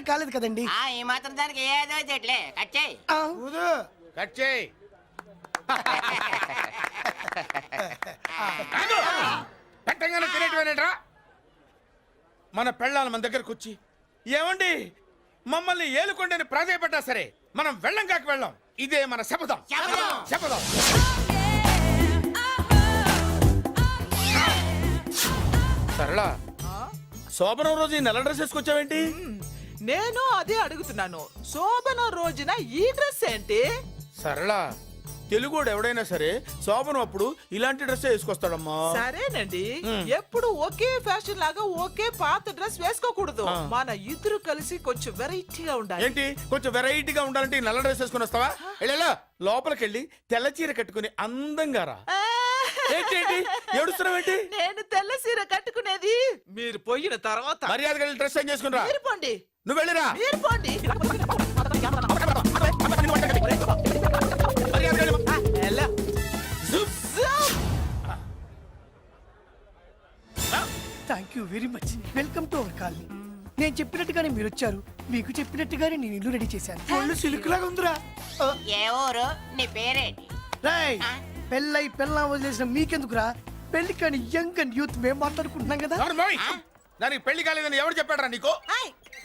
కాలేదు కదండి. ఈ మాత్రం దానికి ఏదో చెట్లే కచ్చేయి కచ్చేయి. పెట్టంగానే తినేటివేనేట్రా? మన పెళ్ళాల మన దగ్గరకు వచ్చి ఏమండి మమ్మల్ని ఏలుకొండని ప్రాధాయపడ్డా సరే మనం వెళ్ళం కాక వెళ్ళాం. ఇదే మన శపథం. శపథం. సరళ, శోభనం రోజు ఈ నల్ల డ్రెస్ వేసుకొచ్చావేంటి? నేను అదే అడుగుతున్నాను. శోభన రోజున ఈ డ్రెస్ ఏంటి? సరళ, తెలుగుడు ఎవడైనా సరే శోభనం అప్పుడు ఇలాంటి డ్రెస్ వేసుకొస్తాడమ్మా. సరేనండి, ఎప్పుడు ఒకే ఫ్యాషన్ లాగా ఒకే పాత డ్రెస్ వేసుకోకూడదు. మన ఇద్దరు కలిసి కొంచెం వెరైటీగా ఉండాలి. ఏంటి కొంచెం వెరైటీగా ఉండాలంటే ఈ నల్ల డ్రెస్ వేసుకుని వస్తావా? వెళ్ళా లోపలికి వెళ్ళి తెల్ల చీర కట్టుకుని అందంగా రా. ఏంటి ఏడుస్తున్నావేంటి? నేను తెల్ల సీర కట్టుకునేది మీరు పోయిన తర్వాత. మర్యాదగా వెళ్ళి డ్రెస్ చేంజ్ చేసుకుని రా. మీరు పోండి. నువ్వు వెళ్ళిరా. మీరు పోండి. Thank you very much. Welcome to our colony. నేను చెప్పినట్టుగానే మీరు వచ్చారు. మీకు చెప్పినట్టుగానే నేను ఇల్లు రెడీ చేశాను. ఒళ్ళు సిల్క్ లాగా ఉందిరా. ఏ ఊరు? నీ పేరేంటి? రాయ్, పెళ్ళై పెళ్ళా వదిలేసిన మీకెందుకురా? పెళ్లి కాని యంగ్ అండ్ యూత్ మేము మాట్లాడుకుంటున్నాం కదా. దానికి పెళ్లి కాలేదని ఎవరు చెప్పాడరా నీకు?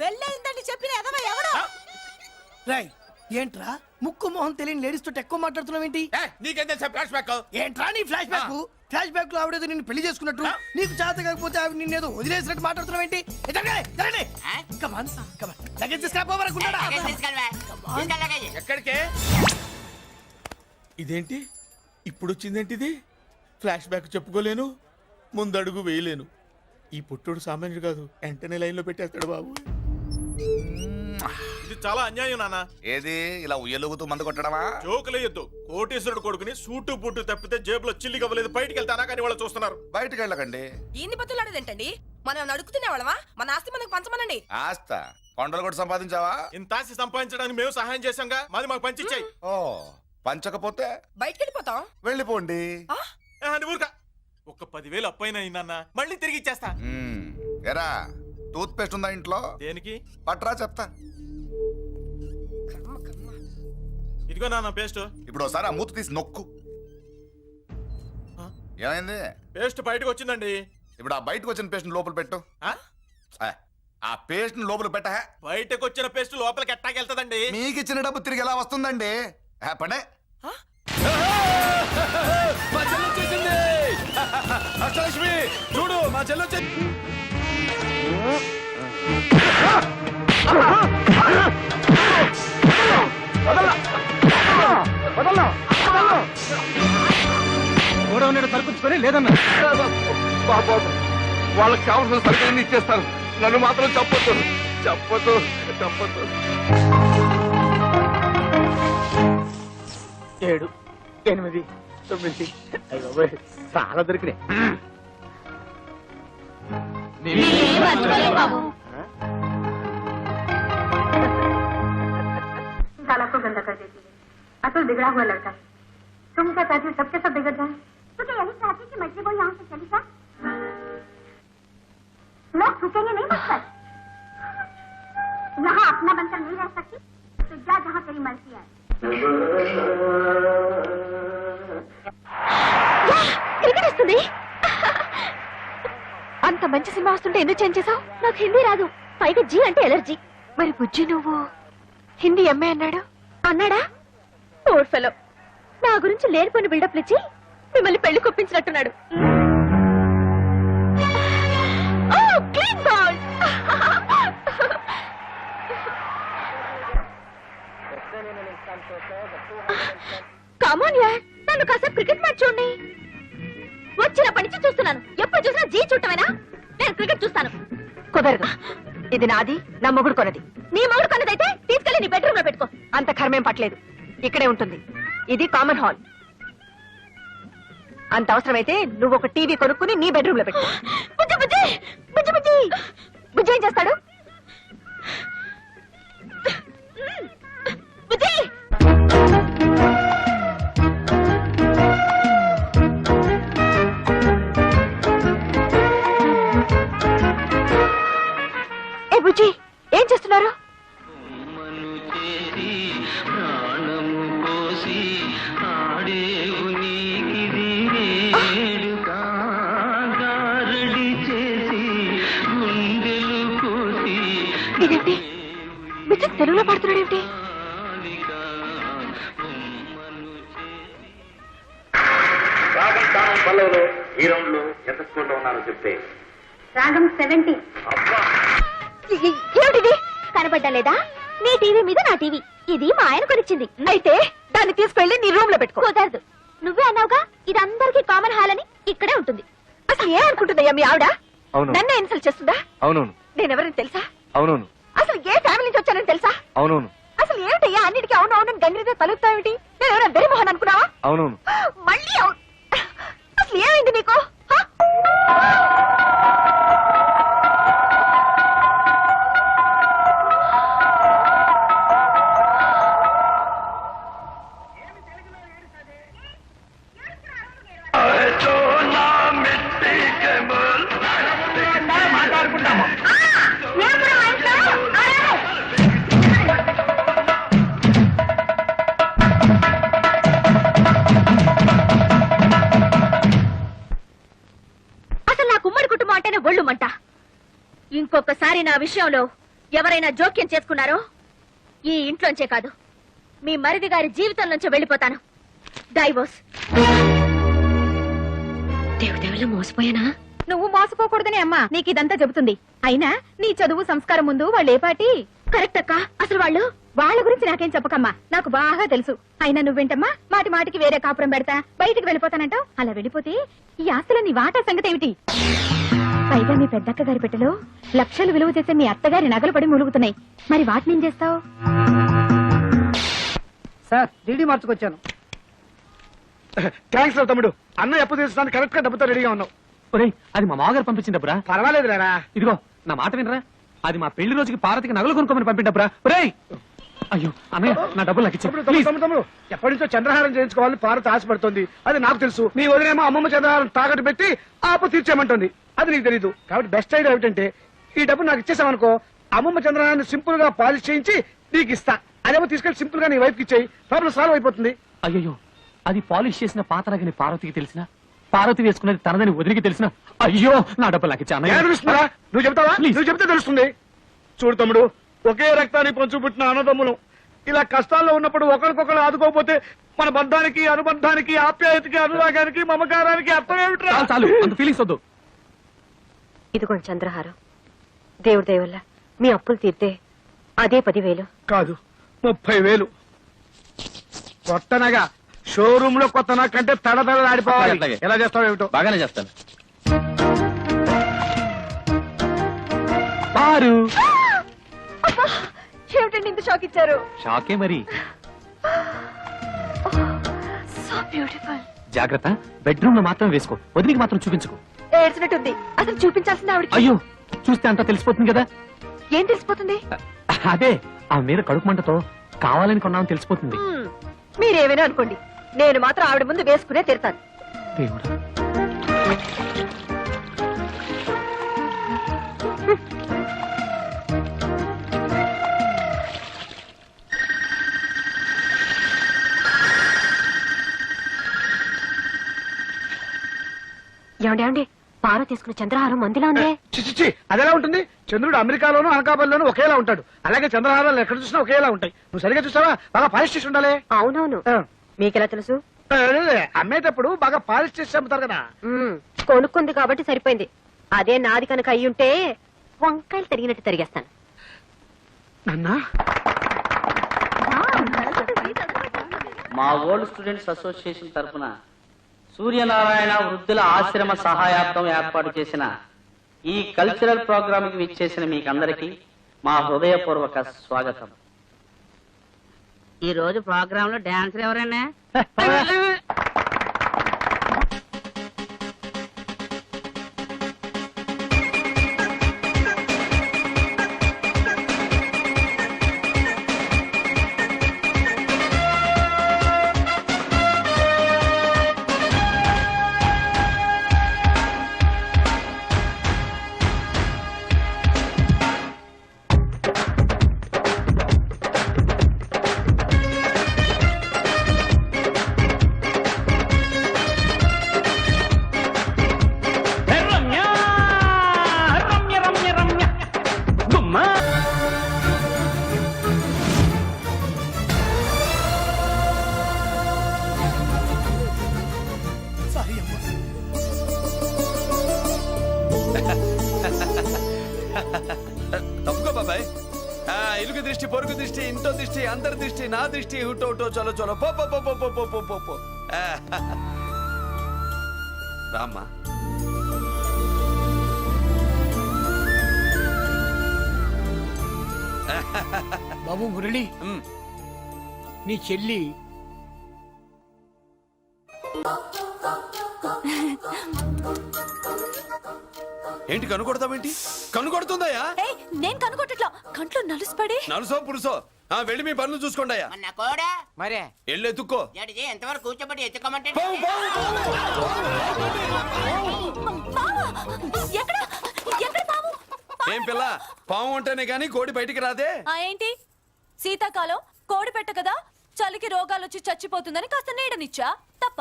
పెళ్ళయిందని చెప్పిన ఎదవ ఎవడు? రాయ్, ఏంట్రా ముక్కు మొహం తెలియని లేడీస్ తోటి ఎక్కువ మాట్లాడుతున్నావు ఏంటి? నీకేం తెలుసా ఫ్లాష్ బ్యాక్? ఏంట్రా నీ ఫ్లాష్ బ్యాక్? ఫ్లాష్ బ్యాక్ లో ఆవిడేదో నిన్ను పెళ్లి చేసుకున్నట్టు, నీకు చేత కాకపోతే ఆవిడ నిన్నేదో వదిలేసినట్టు మాట్లాడుతున్నావు ఏంటి? ఎక్కడికే? ఇదేంటి ఇప్పుడు వచ్చిందేంటి? ఇది ఫ్లాష్ బ్యాక్ చెప్పుకోలేను, ముందడుగు వేయలేను. ఈ పుట్టుడు సామాన్యుడు కాదు, వెంటనే లైన్ లో పెట్టేస్తాడు బాబు. ఇది చాలా అన్యాయం నాన్న. ఏది ఇలా ఉయ్యలుగుతూ మందు కొట్టడమా? జోకులేయొద్దు. కోటేశ్వరుడు కొడుకుని సూటు బూటు తప్పితే జేబులో చిల్లి కవ్వలేదు. బయటికి వెళ్తానా కానీ వాళ్ళు చూస్తున్నారు. బయటికి వెళ్ళకండి. ఈయన్ని బతులాడేదేంటండి? మనం అడుగుతున్న వాళ్ళమా? మన ఆస్తి మనకు పంచమనండి. ఆస్త కొండలు కూడా సంపాదించావా? ఇంత ఆస్తి సంపాదించడానికి మేము సహాయం చేశాంగా, మాది మాకు పంచిచ్చాయి. ఓ, పంచకపోతే బయటికి వెళ్ళిపోతాం. వెళ్ళిపోండి. ఊరుక. ఒక్క 10,000 అప్పైనా నాన్న, మళ్ళీ తిరిగి ఇచ్చేస్తా. ఎరా, టూత్ పేస్ట్ ఉందా ఇంట్లో? దేనికి? పట్రా చెప్తా. ఇదిగో నాన్న పేస్ట్. ఇప్పుడు ఒకసారి ఆ మూత తీసి నొక్కు. ఏమైంది? పేస్ట్ బయటకు వచ్చిందండి. ఇప్పుడు ఆ బయటకు వచ్చిన పేస్ట్ లోపల పెట్టు. ఆ పేస్ట్ లోపల పెట్ట. బయటకు వచ్చిన పేస్ట్ లోపలికి ఎట్టాకెళ్తదండి? మీకు ఇచ్చిన డబ్బు తిరిగి ఎలా వస్తుందండి? పడే మా చెల్లి వచ్చేసింది. అష్టలక్ష్మి చూడు, మా చెల్లి వచ్చేసింది. గోడౌన్ సరుకుంచుకొని లేదన్నా బాబు, వాళ్ళకి కావాల్సిన సరుకులన్నీ ఇచ్చేస్తాను. నన్ను మాత్రం చెప్పొద్దు, చెప్పొద్దు, చెప్పొద్దు. 7, 8, 9 చాలా దొరికినాయి. साला को गंदा कर देती है। असल बिगड़ा हुआ लड़का है। तुम क्या चाहती हो सबके सब बिगड़ जाए? तो क्या यही चाहती कि मछली वो यहाँ से चली जाए? लोग छूटेंगे नहीं मुझसे। यहाँ अपना बनकर नहीं रह सकती तो जा जहाँ तेरी मर्जी है. అంత మంచి సినిమా వస్తుంటే ఎందుకు చేంజ్ చేసావు? నాకు హిందీ రాదు, పైగా జీ అంటే ఎలర్జీ. మరి బుజ్జి నువ్వు హిందీ ఎంఏ అన్నాడా? ఓర్ ఫెలో, నా గురించి లేనిపోయిన బిల్డప్లు ఇచ్చి మిమ్మల్ని పెళ్లి కొప్పించినట్టున్నాడు. కమాన్ యార్, నన్ను కాసేపు క్రికెట్ మ్యాచ్ చూడండి. వచ్చినప్పటి నుంచి చూస్తున్నాను, ఎప్పుడు చూసినా జీ చూడటమేనా? నేను క్రికెట్ చూస్తాను. కుదరదు, ఇది నాది, నా మొగుడు కొన్నది. నీ మొగుడు కొన్నదైతే తీసుకెళ్లి నీ బెడ్రూమ్ లో పెట్టుకో. అంత కర్మేం పట్టలేదు, ఇక్కడే ఉంటుంది. ఇది కామన్ హాల్. అంత అవసరమైతే నువ్వు ఒక టీవీ కొనుక్కుని నీ బెడ్రూమ్ లో పెట్టుకో. బుజ్జి బుజ్జి బుజ్జి బుజ్జి బుజ్జి ఏం చేస్తాడు? బుజ్జి బుజ్జి ఏం చేస్తున్నారు? చేసి ప్రాణము పోసి ఆడేవు నీకిది వేడుక గారడి చేసి గుండెలు కోసి ఇదేంటి బిచ్చక్ తెలుగులో పాడుతున్నాడేంటి? పల్లవులో ఈ రౌండ్ లో ఎంత స్కోర్ లో ఉన్నారో చెప్తే రాగం 70. ఏమిటిది? కనపడ్డా లేదా? నీ టీవీ మీద నా టీవీ. ఇది మా ఆయన కొనిచ్చింది. అయితే దాన్ని తీసుకెళ్లి నీ రూమ్ లో పెట్టుకో. కుదరదు. నువ్వే అన్నావుగా ఇది అందరికీ కామన్ హాల్ అని. ఇక్కడే ఉంటుంది. అసలు ఏమనుకుంటుందయ్యా మీ ఆవిడ? నన్నే ఇన్సల్ట్ చేస్తుందా? అవునవును. నేనెవరని తెలుసా? అవునవును. అసలు ఏ ఫ్యామిలీ నుంచి వచ్చానని తెలుసా? అవునవును. అసలు ఏమిటయ్యా అన్నిటికీ అవును అవును గంగిరితో తలుపుతావేమిటి? నేను ఎవరైనా వెరిమోహన్ అనుకున్నావా? అవునవును. మళ్ళీ అవును. అసలు ఏమైంది నీకు? హ? అసలు నా కుమ్మడి కుటుంబం అంటేనే ఒళ్ళుమంట. ఇంకొకసారి నా విషయంలో ఎవరైనా జోక్యం చేసుకున్నారో ఈ ఇంట్లోంచే కాదు మీ మరిది గారి జీవితంలోంచి వెళ్ళిపోతాను. డైవోర్స్. దేవుదేవులు మోసపోయానా? నువ్వు మోసపోకూడదని అమ్మా నీకు ఇదంతా చెబుతుంది. అయినా నీ చదువు సంస్కారం ముందు వాళ్ళు ఏ పాటి? కరెక్ట్ అక్క. అసలు వాళ్ళ గురించి నాకేం చెప్పకమ్మా, నాకు బాగా తెలుసు. అయినా నువ్వేంటమ్మా మాటి మాటికి వేరే కాపురం పెడతా బయటికి వెళ్ళిపోతానంటావు. అలా వెళ్ళిపోతే ఈ ఆస్తుల నీ వాటా సంగతి ఏమిటి? పైగా మీ పెద్దక్క గారి పెట్టెలో లక్షలు విలువ చేసే మీ అత్తగారి నగలు పడి ములుగుతున్నాయి. మరి వాటిని ఏం చేస్తావు? Sir DD మార్చుకొచ్చాను. థ్యాంక్స్ రా తమ్ముడు. అన్న ఎప్పుడు తీసుకోవడానికి కరెక్ట్ గా డబ్బుతో రెడీగా ఉన్నావు. అది మా మామగారు పంపించిన డబ్బురా. పర్వాలేదు రా. ఇదిగో నా మాట వినరా, అది మా పెళ్లి రోజుకి పార్వతికి నగలు కొనుక్కోమని పంపిండబ్బరా. ఒరేయ్ అయ్యో అన్నయ్య నా డబ్బులు నాకు తమ్ముడు ఎప్పటి నుంచో చంద్రహారం చేయించుకోవాలని పార్వతి ఆశపడుతుంది. అది నాకు తెలుసు. నీ వదిలేమో అమ్మమ్మ చంద్రహారం తాకట్టు పెట్టి ఆపు తీర్చేయమంటుంది. అది నీకు తెలీదు. కాబట్టి బెస్ట్ ఐడియా ఏమిటంటే ఈ డబ్బు నాకు ఇచ్చేసామనుకో అమ్మమ్మ చంద్రహారాన్ని సింపుల్ గా పాలిష్ చేయించి నీకు ఇస్తా. అదేమో తీసుకెళ్లి సింపుల్ గా నీ వైఫ్ కి ఇచ్చేయి. ప్రాబ్లం సాల్వ్ అయిపోతుంది. అయ్యో అది పాలిష్ చేసిన పాతరగని పార్వతికి తెలిసిన, పార్వతి వేసుకున్నది తనదని వదిలికి తెలిసిన. అయ్యో నా డబ్బులు నాకు ఇచ్చా. తెలుస్తుందా? నువ్వు చెప్తావా? నువ్వు చెప్తే తెలుస్తుంది. చూడు తమ్ముడు, ఒకే రక్తాన్ని పంచు పుట్టిన అన్నదమ్ములు ఇలా కష్టాల్లో ఉన్నప్పుడు ఒకరికొకరు ఆదుకోకపోతే మన బంధానికి అనుబంధానికి ఆప్యాయతకి అనురాగానికి మమకారానికి అర్థం ఏమిట్రా? చాలు అంత ఫీలింగ్స్ వద్దు. ఇదిగోండి చంద్రహారం. దేవుడి దయ వల్ల మీ అప్పులు తీర్తే అదే 10,000. కాదు 30,000. కొత్తనగా షోరూమ్ లో కొత్త కంటే తడతడలాడిపోవాలి. ఎలా చేస్తావు ఏమిటో. బాగానే చేస్తాను. పారు ఏమిటండి ఇంత షాక్ ఇచ్చారు? షాకే మరి. So beautiful. జాగ్రత్త, బెడ్రూమ్ లో మాత్రం వేసుకో, వదిలికి మాత్రం చూపించుకో. ఏడ్చినట్టుంది. అసలు చూపించాల్సింది ఆవిడకి. అయ్యో చూస్తే అంతా తెలిసిపోతుంది కదా. ఏం తెలిసిపోతుంది? అదే ఆ మీద కడుపు మంటతో కావాలని కొన్నామని తెలిసిపోతుంది. మీరేమైనా అనుకోండి, నేను మాత్రం ఆవిడ ముందు వేసుకునే తీరుతాను. దేవుడా. ఏమండి పార తీసుకున్న చంద్రహారం మందిలా ఉందే. చిచ్చి అదెలా ఉంటుంది? చంద్రుడు అమెరికాలోను అనకాపల్లిలోను ఒకేలా ఉంటాడు. అలాగే చంద్రహారాలు ఎక్కడ చూసినా ఒకేలా ఉంటాయి. నువ్వు సరిగా చూసావా? బాగా పాలిష్ చేసి ఉండాలి. అవునవును. మీకెలా తెలుసు? అమ్మేటప్పుడు బాగా పాలిష్ చేసి అమ్ముతారు కదా. కొనుక్కుంది కాబట్టి సరిపోయింది. అదే నాది కనుక అయ్యుంటే వంకాయలు తరిగినట్టు తరిగేస్తాను. నాన్నా మా ఓల్డ్ స్టూడెంట్స్ అసోసియేషన్ తరఫున సూర్యనారాయణ వృద్ధుల ఆశ్రమ సహాయార్థం ఏర్పాటు చేసిన ఈ కల్చరల్ ప్రోగ్రామ్ కి విచ్చేసిన మీకందరికీ మా హృదయపూర్వక స్వాగతం. ఈ రోజు ప్రోగ్రామ్ లో డాన్స్ ఎవరైనా ఇరుగు దృష్టి పొరుగు దృష్టి ఇంటో దృష్టి అందరి దృష్టి నా దృష్టి హుటో హుటో చలో చలో పో పో పో పో పో పో పో పో పో రామ్మా బాబు మురళి నీ చెల్లి ఏంటి కనుకొడతావేంటి కనుకొడుతుందయ్యా నేను కనుగొట్టట్లా కంట్లో నలుసుపడి నలుసో పురుసో వెళ్ళి మీ పనులు చూసుకోండి అయ్యా మరే వెళ్ళి ఎత్తుక్కో ఎంతవరకు కూర్చోబెట్టి ఎత్తుకోమంటే పావు, పావు, ఎక్కడ ఎక్కడ పాము ఏం పిల్ల పాము అంటేనే గాని కోడి బయటికి రాదే ఏంటి శీతాకాలం కోడి పెట్ట కదా చలికి రోగాలు వచ్చి చచ్చిపోతుందని కాస్త నీడనిచ్చా తప్ప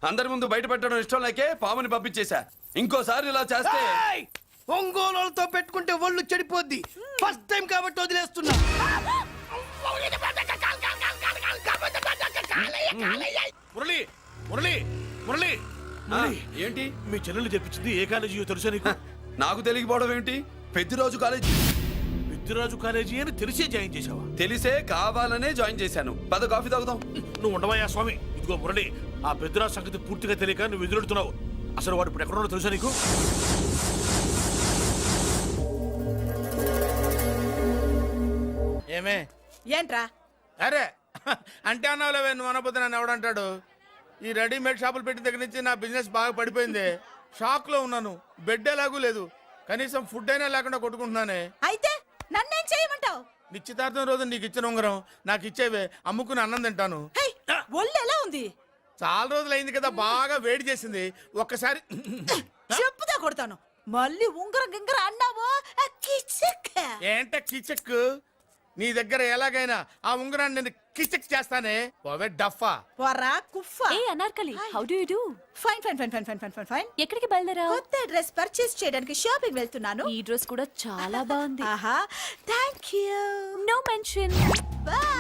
అందరి ముందు బయట పెట్టడం ఇష్టం లేకే పాముని పంపించేశా ఇంకోసారి ఇలా చేస్తే ఒంగోలుతో పెట్టుకుంటే ఒళ్ళు చెడిపోద్ది ఫస్ట్ టైం కాబట్టి వదిలేస్తున్నా మురళి మురళి మురళి ఏంటి మీ చెల్లెలు చెప్పించింది ఏ కాలేజీ తెలుసా నీకు? నాకు తెలియకపోవడం ఏంటి పెద్దిరాజు కాలేజీ పెద్దిరాజు కాలేజీ అని తెలిసే జాయిన్ చేసావా? తెలిసే కావాలనే జాయిన్ చేశాను పద కాఫీ తాగుదాం నువ్వు ఉండవయ్యా స్వామి. ఇదిగో మురళి, ఆ పెద్దిరాజు సంగతి పూర్తిగా తెలియక నువ్వు ఎదురెడుతున్నావు. అసలు వాడు ఇప్పుడు ఎక్కడున్నాడో తెలుసా నీకు? ఏమే ఏంట్రా అరే అంటే అన్నావులేవే, నువ్వు అనబోతే నన్ను ఎవడంటాడు. ఈ రెడీమేడ్ షాపులు పెట్టిన దగ్గర నుంచి నా బిజినెస్ బాగా పడిపోయింది. షాక్ లో ఉన్నాను. బెడ్ ఎలాగూ లేదు, కనీసం ఫుడ్ అయినా లేకుండా కొట్టుకుంటున్నానే. అయితే నన్నేం చేయమంటావు? నిశ్చితార్థం రోజు నీకు ఇచ్చిన ఉంగరం నాకు ఇచ్చేవే, అమ్ముకుని అన్నం తింటాను. ఒళ్ళు ఎలా ఉంది? చాలా రోజులు అయింది కదా, బాగా వేడి చేసింది. ఒక్కసారి చెప్పుదా కొడతాను. మళ్ళీ ఉంగరం గింగర అన్నావో ఏంట కిచక్? నీ దగ్గర ఎలాగైనా ఆ ఉంగరాన్ని నేను కిచక్ చేస్తానే. పోవే డఫా. పోరా కుఫా. ఏ Anarkali how do you do? Fine fine fine fine fine fine fine fine. ఎక్కడికి బయలుదేరావు? కొత్త డ్రెస్ పర్చేస్ చేయడానికి షాపింగ్ వెళ్తున్నాను. ఈ డ్రెస్ కూడా చాలా బాగుంది. ఆహా థాంక్యూ. No mention.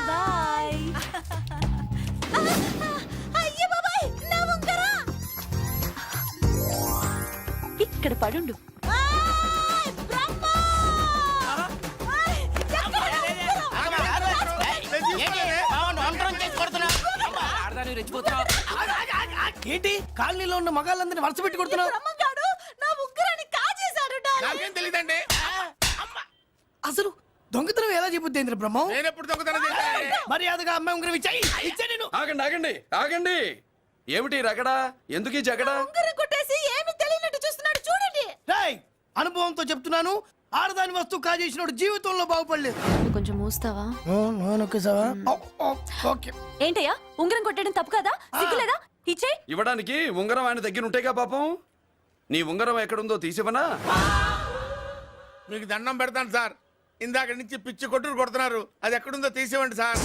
బై. అయ్యో బాబాయ్ నా ఉంగరం ఇక్కడ పడుండు. ఏంటి కాలనీలో ఉన్న మగాళ్ళందరినీ వరుస పెట్టి కొడుతున్నావు? బ్రహ్మంగాడు నా ఉంగరాన్ని కాజేశాడు. నాకేం తెలియదండి. అసలు దొంగతనం ఎలా చెబుద్ది బ్రహ్మం? నేను ఎప్పుడు దొంగతనం చేశాను? మర్యాదగా అమ్మాయి ఉంగరం ఇచ్చాయి. నేను ఆగండి ఆగండి ఆగండి ఏమిటి రగడా ఎందుకు ఈ జగడా ఉంగరం కొట్టేసి ఏమీ తెలియనట్టు చూస్తున్నాడు చూడండి. రేయ్, అనుభవంతో చెప్తున్నాను, ఆడదాని వస్తువు కాజేసినోడు జీవితంలో బాగుపడలేదు. కొంచెం మూస్తావా? ఓకే. ఏంటయ్యా ఉంగరం కొట్టడం తప్పు కదా? సిగ్గులేదా? ఇచ్చే. ఇవ్వడానికి ఉంగరం ఆయన దగ్గర ఉంటేగా పాపం. నీ ఉంగరం ఎక్కడుందో తీసివనా? మీకు దండం పెడతాను సార్, ఇందాక నుంచి పిచ్చి కొట్టుడు కొడుతున్నారు. అది ఎక్కడుందో తీసివ్వండి సార్.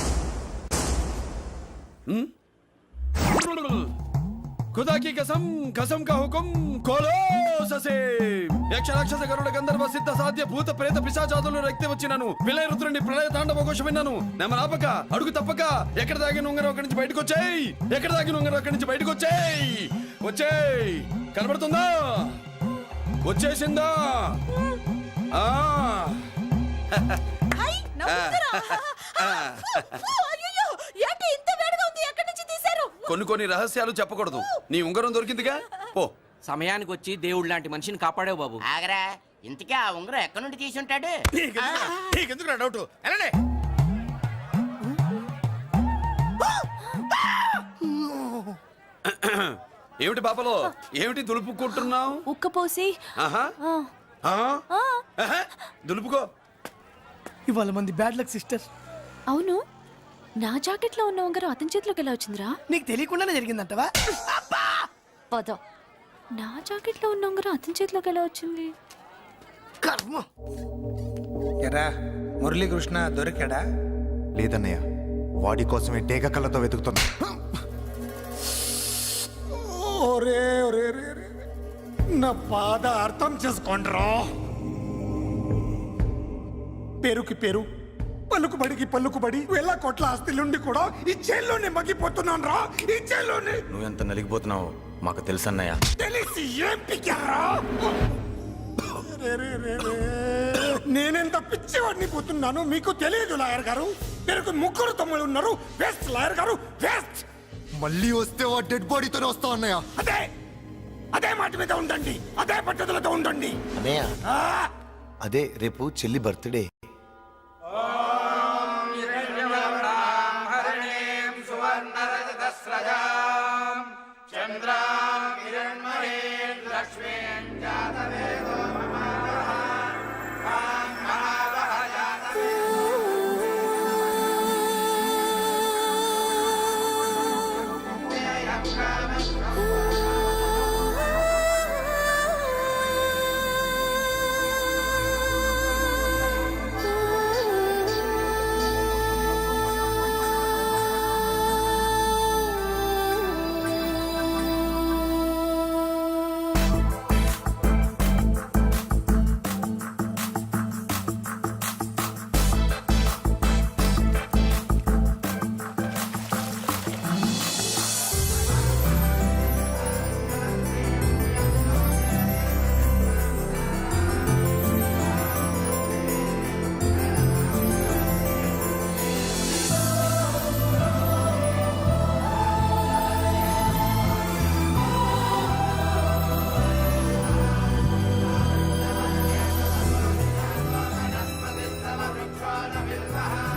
खुदा की कसम कसम का हुकुम खोलो ससे యక్ష రాక్షస గరుడ గంధర్వ సిద్ధ సాధ్య భూత ప్రేత పిశాచాదులు రక్తి వచ్చినను విలయ రుద్రుని ప్రళయ తాండవ ఘోషం విన్నాను. నెమలాపక అడుగు తప్పక ఎక్కడ దాగిన ఉంగరం అక్కడి నుంచి బయటకు వచ్చేయ్. ఎక్కడ దాగిన ఉంగరం అక్కడి నుంచి బయటకు వచ్చేయ్. వచ్చేయ్. కనబడుతుందా? వచ్చేసిందా? ఆ హై నా ఉంగరం. అయ్యో ఏంటి ఇంత వేడిగా ఉంది? ఎక్కడి నుంచి తీశారు? కొన్ని రహస్యాలు చెప్పకూడదు. నీ ఉంగరం దొరికిందిగా, పో. సమయానికి వచ్చి దేవుడు లాంటి మనిషిని కాపాడావు బాబు. ఆగరా, ఇంతకీ ఆ ఉంగరం ఎక్కడి నుండి తీసి ఉంటాడు? నీకెందుకు నా డౌట్? వెళ్ళండి. ఏమిటి పాపలో ఏమిటి దులుపుకుంటున్నావు? ఉక్కపోసి. దులుపుకో. ఇవాళ మంది బ్యాడ్ లక్ సిస్టర్. అవును, నా జాకెట్ లో ఉన్న ఉంగరం అతని చేతిలోకి ఎలా వచ్చిందిరా? నీకు తెలియకుండానే జరిగిందంటవా? పద. నా జాకెట్ లో ఉన్న ఉంగరం అతని చేతిలోకి ఎలా వచ్చింది? కర్మ. ఎరా మురళీకృష్ణ దొరికాడా? లేదన్నయ్య, వాడి కోసమే డేగ కళ్ళతో వెతుకుతున్నా. నా బాధ అర్థం చేసుకోండ్రా. పేరుకి పేరు, పలుకుబడికి పలుకుబడి వేల కోట్ల ఆస్తిలుండి కూడా ఈ జైల్లోనే మగ్గిపోతున్నాను రా. ఈ జైల్లోనే. నువ్వెంత నలిగిపోతున్నావు మాకు తెలుసన్నయ్య. తెలిసి ఏం పిక్కారా? నేనెంత పిచ్చివాడిని పోతున్నాను మీకు తెలియదు లాయర్ గారు. మీకు 3 తమ్ముళ్ళు ఉన్నారు. వేస్ట్ లాయర్ గారు, వేస్ట్. మళ్ళీ వస్తే ఆ డెడ్ బాడీతోనే వస్తా అన్నయ్య. అదే మాట మీద ఉండండి, అదే పట్టుదలతో ఉండండి. అన్నయ్య ఆ! అదే రేపు చెల్లి బర్త్డే.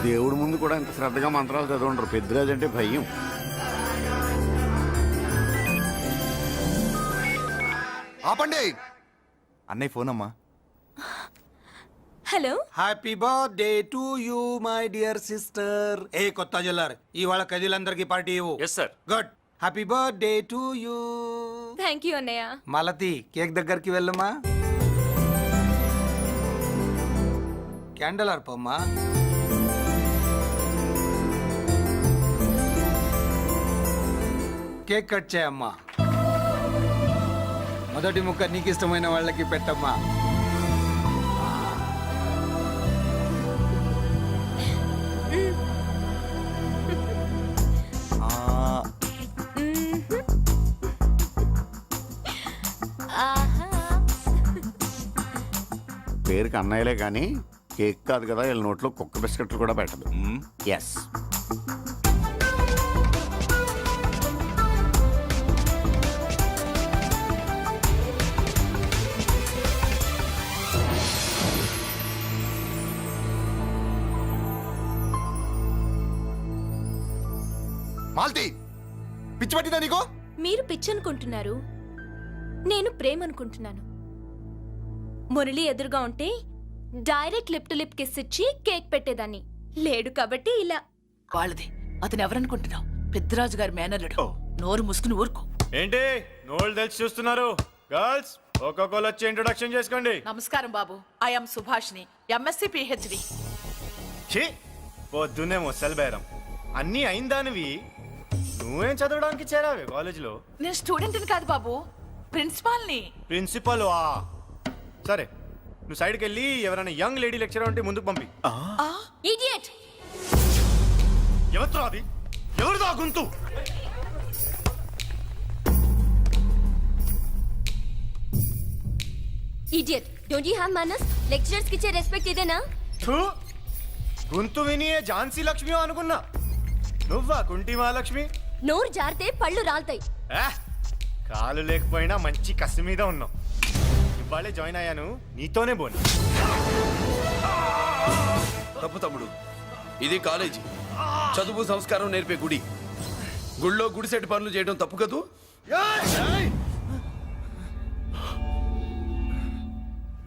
దేవుడి ముందు కూడా ఇంత శ్రద్ధగా మంత్రాలు చదవంటారు. పెద్దరాజు అంటే భయం. ఆపండి. అన్నయ్య ఫోన్ అమ్మా. Hello. Happy birthday to you my dear sister. ఏ కొత్త జల్లర్, ఇవాళ కదిలందరికీ పార్టీ ఇవ్వు. Yes sir. Good. Happy birthday to you. Thank you అన్నయ్య. మాలతి, కేక్ దగ్గరికి వెళ్ళమ్మా. క్యాండల్ అర్పమ్మా. కేక్ కట్ చేయమ్మా. మొదటి ముక్క నీకు ఇష్టమైన వాళ్ళకి పెట్టమ్మా. పేరుకి అన్నయ్యలే కానీ కేక్ కాదు కదా, వీళ్ళ నోట్లో కుక్క బిస్కెట్లు కూడా పెట్టదు. ఎస్. మాల్తి, పిచ్చి పట్టిందా నీకు? మీరు పిచ్చి అనుకుంటున్నారు, నేను ప్రేమ అనుకుంటున్నాను. మురళి ఎదురుగా ఉంటే direct lip to lip kiss ఇచ్చి కేక్ పెట్టేదాన్ని. లేడు కాబట్టి ఇలా. వాళ్ళది. అతను ఎవరనుకుంటున్నావు? పెద్దరాజు గారి మేనల్లుడు. నోరు మూసుకుని ఊరుకో. ఏంటి నోళ్ళు తెలిసి చూస్తున్నారు? గర్ల్స్ ఒక్కొక్కరు వచ్చి ఇంట్రొడక్షన్ చేసుకోండి. నమస్కారం బాబు. ఐఎమ్ సుభాష్ని, ఎంఎస్సి పిహెచ్డి. ఛీ, పొద్దున్నే ముసలి బేరం. అన్నీ అయిందానివి నువ్వేం చదవడానికి చేరావే కాలేజీలో? నేను స్టూడెంట్ని కాదు బాబు, ప్రిన్సిపాల్ని. ప్రిన్సిపల్ వా? సరే, నువ్వు సైడ్కి వెళ్ళి ఎవరైనా యంగ్ లేడీ లెక్చరర్ ఉంటే ముందుకు పంపి. ఇడియట్. ఎవరితో అది? ఎవరిదో గొంతు? ఇడియట్. డోంట్ యు హావ్ మనస్? లెక్చరర్స్ కి ఇచ్చే రెస్పెక్ట్ ఇదేనా? గొంతు విని ఝాన్సీ లక్ష్మి అనుకున్నా. నువ్వా కుంటి మహాలక్ష్మి? నోరు జారితే పళ్ళు రాల్తాయి. కాలు లేకపోయినా మంచి కసి మీద ఉన్నావు. ఇవాళే జాయిన్ అయ్యాను, నీతోనే పోను. తప్పు తమ్ముడు, ఇది కాలేజీ, చదువు సంస్కారం నేర్పే గుడి. గుళ్ళో గుడిసెట్టి పనులు చేయడం తప్పు కదూ?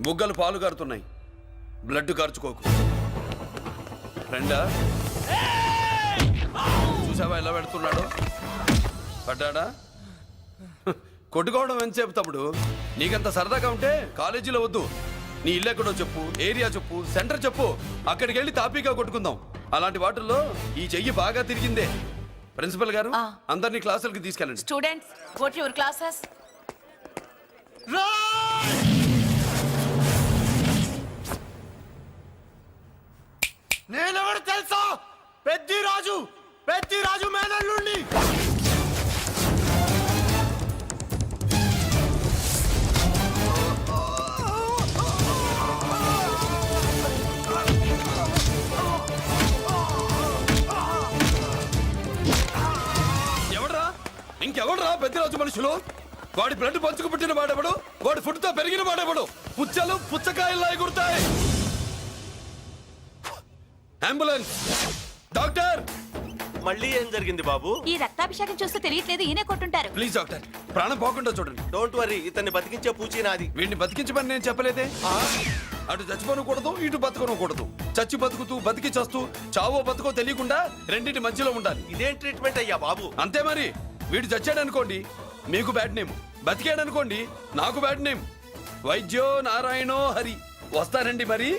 బుగ్గలు పాలు గారుతున్నాయి, బ్లడ్ కార్చుకోకు. ఫ్రెండా, చూసావా ఎలా పెడుతున్నాడు? పడ్డాడా? కొట్టుకోవడం ఎంతసేపు తమ్ముడు? నీకంత సరదాగా ఉంటే కాలేజీలో వద్దు. నీ ఇల్లు ఎక్కడో చెప్పు, ఏరియా చెప్పు, సెంటర్ చెప్పు, అక్కడికి వెళ్ళి తాపీగా కొట్టుకుందాం. అలాంటి వాటిల్లో ఈ చెయ్యి బాగా తిరిగిందే. ప్రిన్సిపల్ గారు, అందరినీ క్లాసులకి తీసుకెళ్ళండి. Students, go to your classes. నేనెవరు తెలుసా? పెద్దిరాజు, పెద్దిరాజు మేనల్లుండి. రాజు మనుషులు? వాడి బ్లడ్ పంచుకు పుట్టిన వాడెవడు? వాడి ఫుడ్ తో పెరిగిన వాడెవడు? పుచ్చలు పుచ్చకాయల్లా ఎగురుతాయి. అంబులెన్స్! డాక్టర్! మళ్ళీ ఏం జరిగింది బాబు? ఈ రక్తాభిషేకం చూస్తే తెలియట్లేదు, ఈయనే కొట్టుంటారు. ప్లీజ్ డాక్టర్, ప్రాణం పోకుండా చూడండి. డోంట్ వరీ, ఇతన్ని బతికించే పూచి నాది. వీడిని బతికించమని నేను చెప్పలేదే. అటు చచ్చిపోనకూడదు, ఇటు బతకనకూడదు. చచ్చి బతుకుతూ బతికి చస్తూ చావో బతుకో తెలియకుండా రెండింటి మధ్యలో ఉండాలి. ఇదేం ట్రీట్మెంట్ అయ్యా బాబు? అంతే మరి. వీడు చచ్చాడు అనుకోండి, మీకు బ్యాడ్ నేమ్. బతికాడు అనుకోండి, నాకు బ్యాడ్ నేమ్. వైద్యో నారాయణో హరి. వస్తారండి మరి.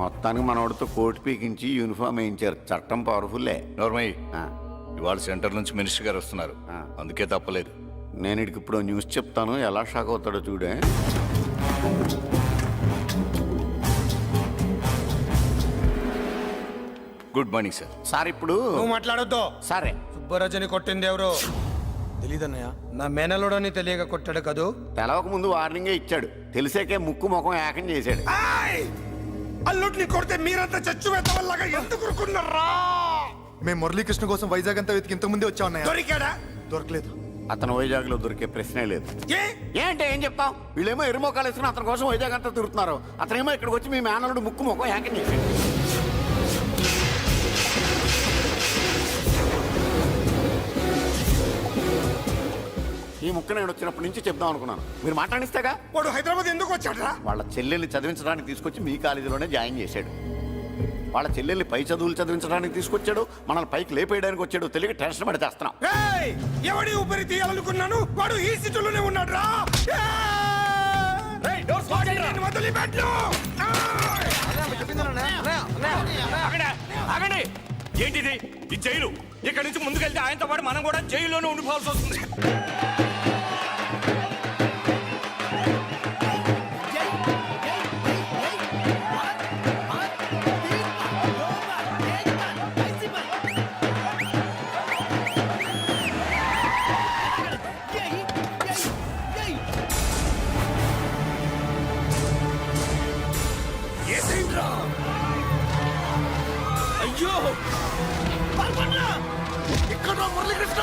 మొత్తానికి మనోడితో కోట్ పీకించి యూనిఫామ్ వేయించారు. చట్టం పవర్ఫుల్లే. నోర్మయ్య, ఇవాళ సెంటర్ నుంచి మినిస్టర్ గారు వస్తున్నారు, అందుకే తప్పలేదు. నేను ఇడికి ఇప్పుడు న్యూస్ చెప్తాను, ఎలా షాక్ అవుతాడో చూడే. Good morning sir. సార్ ఇప్పుడు నువ్వు మాట్లాడొద్దు. సరే. సుబ్బరాజుని కొట్టింది ఎవరు? తెలీదన్నయ్య. నా మేనలోడని తెలియక కొట్టాడు కదూ. తెలవక ముందు వార్నింగే ఇచ్చాడు, తెలిసాకే ముక్కు ముఖం ఏకం చేశాడు. అల్లుడిని కొడితే మీరంతా చచ్చు వల్లగా ఎందుకు ఊరుకున్నారా? మేము మురళీకృష్ణ కోసం వైజాగ్ అంతా వెతికి ఇంతకు ముందే వచ్చా ఉన్నాయా? దొరికాడా? దొరకలేదు. అతను వైజాగ్ లో దొరికే ప్రశ్నే లేదు. ఏంటే ఏం చెప్తాం? వీళ్ళేమో ఎరుమోకాలు వేసుకుని అతని కోసం వైజాగ్ అంతా తిరుగుతున్నారు. అతనేమో ఇక్కడికి వచ్చి మీ మేనలుడు ముక్కు ముఖం ఏకం చేశాడు. ఈ ముక్క నేను వచ్చినప్పటి నుంచి చెప్దాం అనుకున్నాను, మీరు మాట్లాడిస్తేగా. వాడు హైదరాబాద్ ఎందుకు వచ్చాడు? వాళ్ళ చెల్లెల్ని చదివించడానికి తీసుకొచ్చి మీ కాలేజీలోనే జాయిన్ చేశాడు. వాళ్ళ చెల్లెల్ని పై చదువులు చదివించడానికి తీసుకొచ్చాడు, మనల్ని పైకి లేపేయడానికి వచ్చాడు. తెలియక టెన్షన్ పడి చేస్తున్నాం. ఎవడి ఊపిరి తీయాలనుకున్నాను, వాడు ఈ స్థితిలోనే ఉన్నాడు రా. ఏంటిది ఈ జైలు? ఇక్కడి నుంచి ముందుకెళ్తే ఆయనతో పాటు మనం కూడా జైల్లోనే ఉండిపోవాల్సి వస్తుంది. అయ్యో ఇక్కడ మురళీకృష్ణ!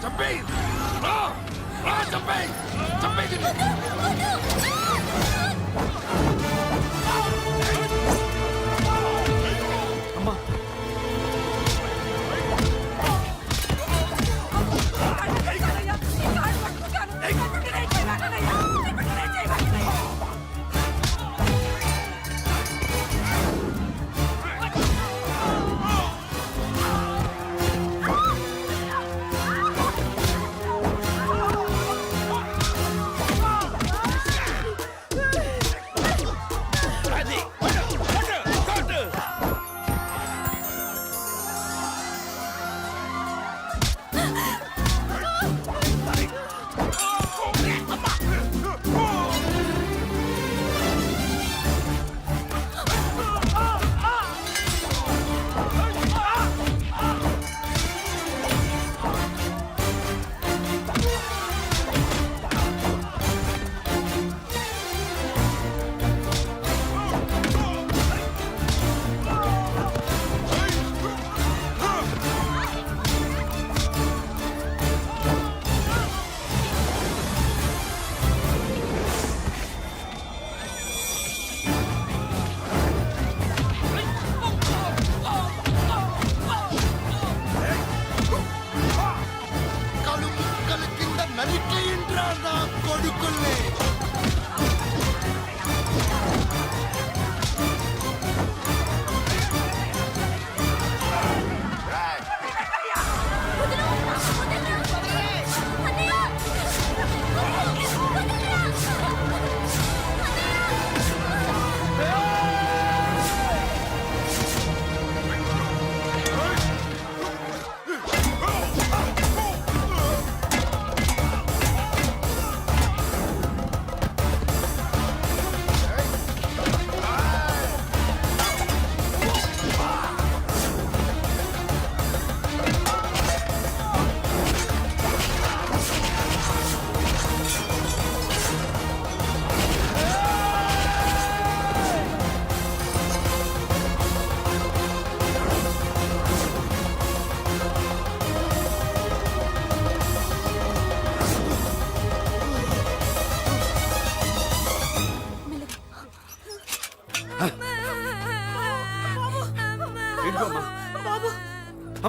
చంపేయ్! చంపేయ్! చంపేయ్! అమ్మా!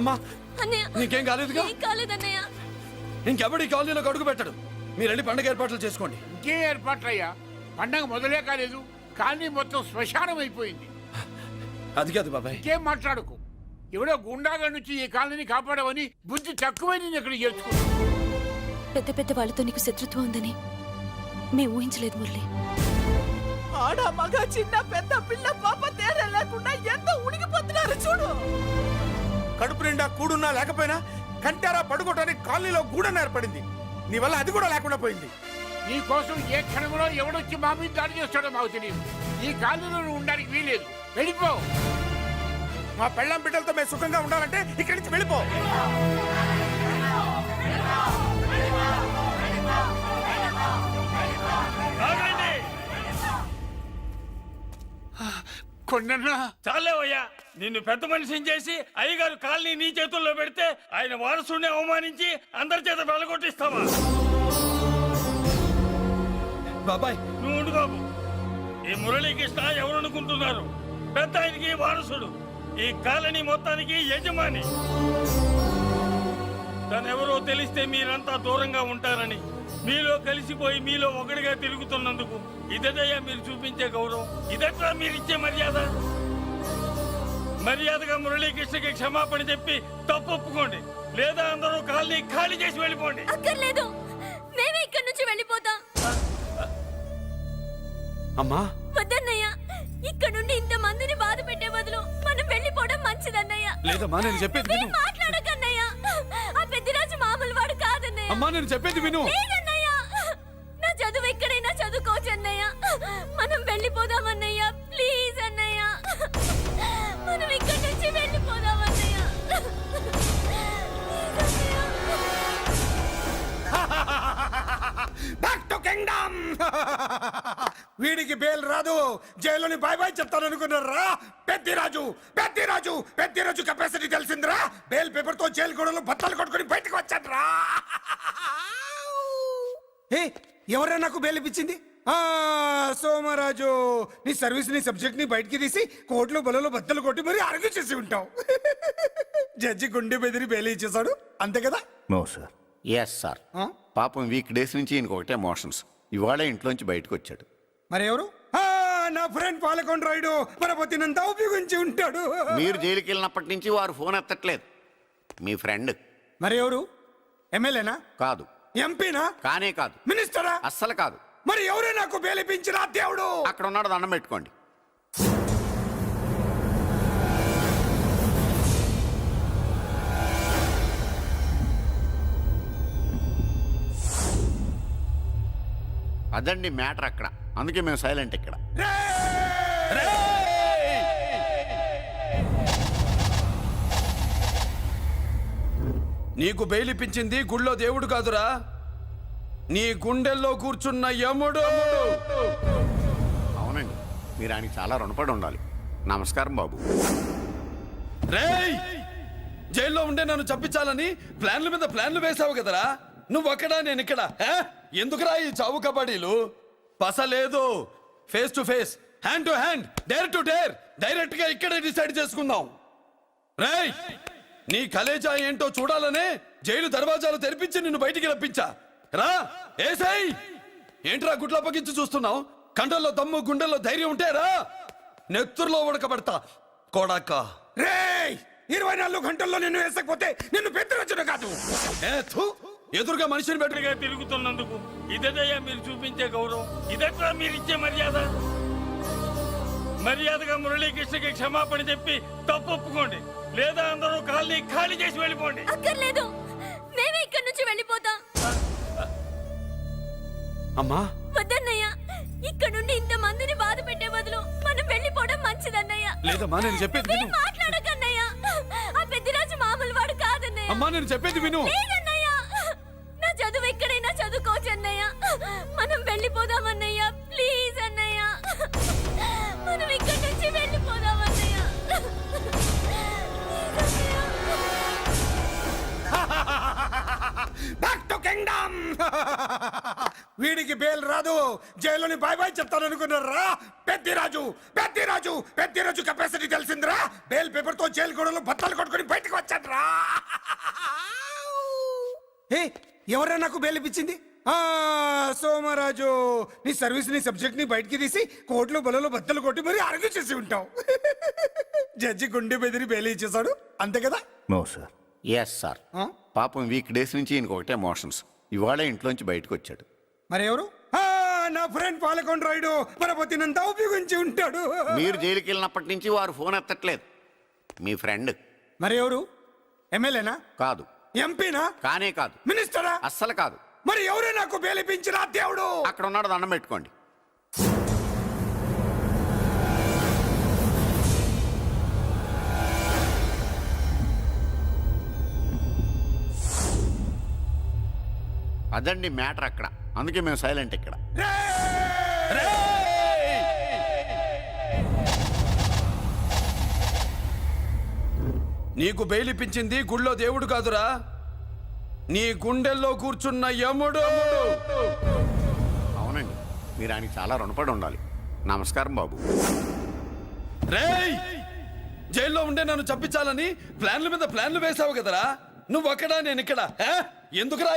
అమ్మా అన్నయ్య నీకేం కాలేదుగా? ఏం కాలేదన్నయ్య. ఇంకెవడి కాలనీలోకి అడుగు పెట్టడు. మీరు వెళ్ళి పండుగ ఏర్పాట్లు చేసుకోండి. ఇంకే ఏర్పాట్లయ్యా? పండగ మొదలే కాలేదు, కానీ మొత్తం శ్మశానం అయిపోయింది. అది కాదు బాబాయ్. ఇంకేం మాట్లాడుకో. ఎవడో గుండాగా నుంచి ఈ కాలనీని కాపాడవని బుద్ధి తక్కువై నేను ఇక్కడ చేర్చుకున్నా. పెద్ద పెద్ద వాళ్ళతో నీకు శత్రుత్వం ఉందని మేము ఊహించలేదు మురళి. ఆడ మగ చిన్న పెద్ద పిల్ల పాప తేడా లేకుండా ఎంత ఉడికిపోతున్నారు చూడు. కడుపు నిండా కూడున్నా లేకపోయినా కంటారా పడుకోవటానికి కాలనీలో గూడన ఏర్పడింది. నీ వల్ల అది కూడా లేకుండా పోయింది. నీ కోసం ఏ క్షణంలో ఎవడొచ్చి మా మీద దాడి చేస్తాడో మాకు తెలియదు. ఈ కాలనీలో నువ్వు ఉండడానికి వీలేదు. వెళ్ళిపో. మా పెళ్ళం బిడ్డలతో మేము సుఖంగా ఉండాలంటే ఇక్కడి నుంచి వెళ్ళిపో. కొన్నా చాలేవయ్యా, నిన్ను పెద్ద మనిషిని చేసి అయ్యగారు కాలనీ నీ చేతుల్లో పెడితే ఆయన వారసుని అవమానించి అందరి చేత వెళ్ళగొట్టిస్తావా? బాబాయ్ నువ్వు ఉండు బాబు. ఈ మురళీకృష్ణ ఎవరు అనుకుంటున్నారు? పెద్ద ఆయనకి వారసుడు, ఈ కాలనీ మొత్తానికి యజమాని. తనెవరో తెలిస్తే మీరంతా దూరంగా ఉంటారని మీలో కలిసిపోయి మీలో ఒకటిగా తిరుగుతున్నందుకు ఇదయ్యా మీరు చూపించే గౌరవం. ఇదట్లా మీరు ఇచ్చే మర్యాద. మర్యాదగా మురళీకృష్ణకి క్షమాపణ చెప్పి తప్పు ఒప్పుకోండి, లేదా అందరూ కాలనీ ఖాళీ చేసి వెళ్ళిపోండి. అక్కర్లేదు, మేమే ఇక్కడి నుంచి వెళ్ళిపోతాం. అమ్మా వద్దన్నయ్య, ఇక్కడ నుండి ఇంత మందిని బాధ పెట్టే బదులు మనం వెళ్ళిపోవడం మంచిదన్నయ్య. లేదమ్మా, నేను చెప్పేది విను. మాట్లాడకన్నయ్య, ఆ పెద్దిరాజు మామూలు వాడు కాదన్నయ్య. అమ్మా నేను చెప్పేది విను. లేదన్నయ్య, నా చదువు ఎక్కడైనా చదువుకోవచ్చు అన్నయ్య. మనం వెళ్ళిపోదామన్నయ్య, ప్లీజ్ అన్నయ్య. మనం ఇక్కడి నుంచి వెళ్ళిపోదామన్నయ్య. Back to kingdom. వీడికి బేల్ రాదు, జైల్లోని బాయ్ బాయ్ చెప్తాను అనుకున్నారా? పెద్దిరాజు పెద్దిరాజు పెద్దిరాజు కెపాసిటీ తెలిసిందిరా. బేల్ పేపర్ తో జైలు గోడలు బత్తలు కొట్టుకుని బయటకు వచ్చాడ్రా. ఎవరా నాకు బేల్ ఇప్పించింది? సోమరాజు, నీ సర్వీస్ నీ సబ్జెక్ట్ ని బయటికి తీసి కోర్టులో బలలో బద్దలు కొట్టి మరి అరుగు చేసి ఉంటావు. జడ్జి గుండె బెదిరి బేల్ ఇచ్చేసాడు, అంతే కదా? No sir. Yes sir. పాపం వీక్ డేస్ నుంచి ఈయనకు ఒకటే ఎమోషన్స్. ఇవాళ ఇంట్లోంచి బయటకు వచ్చాడు. మరి ఎవరు? నా ఫ్రెండ్ పాలకొండ రాయుడు మన పొత్తినంతా ఉపయోగించి ఉంటాడు. మీరు జైలుకి వెళ్ళినప్పటి నుంచి వారు ఫోన్ ఎత్తట్లేదు. మీ ఫ్రెండ్. మరి ఎవరు? ఎమ్మెల్యేనా? కాదు. ఎంపీనా? కానే కాదు. మినిస్టరా? అస్సలు కాదు. మరి ఎవరే నాకు బేలిపించిన దేవుడు? అక్కడ ఉన్నాడు, దండం పెట్టుకోండి. అదండి మ్యాటర్ అక్కడ. అందుకే మేము సైలెంట్ ఇక్కడ. నీకు బెయిలిపించింది గుళ్ళో దేవుడు కాదురా, నీ గుండెల్లో కూర్చున్న యముడు. అవునండి, మీరు ఆయనకి చాలా రుణపడి ఉండాలి. నమస్కారం బాబు. రేయ్, జైల్లో ఉండే నన్ను చంపించాలని ప్లాన్ల మీద ప్లాన్లు వేసావు కదరా. నువ్వు అక్కడా నేను ఇక్కడ. ఎందుకురా ఈ చావు కబడ్డీలు? పస లేదు. Face to face, hand to hand, dare to dare, direct గా ఇక్కడే డిసైడ్ చేసుకుందాం. రేయ్, నీ కలేజా ఏంటో చూడాలనే జైలు దర్వాజాలు తెరిపించి నిన్ను బయటికి రప్పించా. రా ఏసై. ఏంట్రా గుడ్ల పగించి చూస్తున్నావు? కండల్లో దమ్ము గుండెల్లో ధైర్యం ఉంటే రా, నెత్తురులో ఉడకబడతా కొడాక. రేయ్, 24 గంటల్లో నిన్ను వేసకపోతే నిన్ను పెద్దరొచ్చుడు కాదు. ఎదురుగా మనిషిని బెటర్గా తిరుగుతున్నందుకు ఇదయ్యా మీరు చూపించే గౌరవం. ఇదట్లా మీరు ఇచ్చే మర్యాద. మర్యాదగా మురళీకృష్ణకి క్షమాపణ చెప్పి తప్పు ఒప్పుకోండి, లేదా అందరూ కాలనీ ఖాళీ చేసి వెళ్ళిపోండి. అక్కర్లేదు, మేమే ఇక్కడి నుంచి వెళ్ళిపోతాం. అమ్మా వద్దన్నయ్య, ఇక్కడ నుండి ఇంత మందిని బాధ పెట్టే బదులు మనం వెళ్ళిపోవడం మంచిదన్నయ్య. లేదమ్మా, నేను చెప్పేది విను. మాట్లాడకన్నయ్య, ఆ పెద్దిరాజు మామూలు వాడు కాదన్నయ్య. అమ్మా నేను చెప్పేది విను. లేదన్నయ్య, నా చదువు ఎక్కడైనా చదువుకోవచ్చు అన్నయ్య. మనం వెళ్ళిపోదామన్నయ్య, ప్లీజ్ అన్నయ్య. మనం ఇక్కడి నుంచి వెళ్ళిపోదామన్నయ్య. Back to kingdom. వీడికి బెయిల్ రాదు, జైల్లోని బాయ్ బాయ్ చెప్తాను అనుకున్నారా? పెద్దిరాజు కెపాసిటీ తెలిసిందిరా. బెయిల్ పేపర్ తో జైలు గోడలు బత్తలు కొట్టుకుని బయటకు వచ్చాడ్రా. ఏ ఎవరా నాకు బెయిల్ ఇప్పించింది? సోమరాజు, నీ సర్వీస్ ని సబ్జెక్ట్ ని బయటికి తీసి కోర్టులో బలలో బద్దలు కొట్టి మరి ఆర్గ్యూ చేసి ఉంటావు. జడ్జి గుండె బెదిరి బెయిల్ ఇచ్చేసాడు, అంతే కదా? No sir. Yes sir. పాపం వీక్ డేస్ నుంచి ఈయనకు ఒకటే ఎమోషన్స్. ఇవాళ ఇంట్లోంచి బయటకు వచ్చాడు. మరి ఎవరు? నా ఫ్రెండ్ పాలకొండ రాయుడు పరపతినంతా ఉపయోగించి ఉంటాడు. మీరు జైలుకి వెళ్ళినప్పటి నుంచి వారు ఫోన్ ఎత్తట్లేదు. మీ ఫ్రెండ్. మరి ఎవరు? ఎమ్మెల్యేనా? కాదు. ఎంపీనా? కానే కాదు. మినిస్టరా? అస్సలు కాదు. మరి ఎవరే నాకు బేలిపించిన దేవుడు? అక్కడ ఉన్నాడు, దండం పెట్టుకోండి. అదండి మ్యాటర్ అక్కడ. అందుకే మేము సైలెంట్ ఇక్కడ. నీకు బెయిలిపించింది గుళ్ళో దేవుడు కాదురా, నీ గుండెల్లో కూర్చున్న యముడు. అవునండి, మీరు ఆయనకి చాలా రుణపడి ఉండాలి. నమస్కారం బాబు. రేయ్, జైల్లో ఉండే నన్ను చంపించాలని ప్లాన్ల మీద ప్లాన్లు వేసావు కదరా. నువ్వు అక్కడ, నేను ఇక్కడ. ఎందుకురా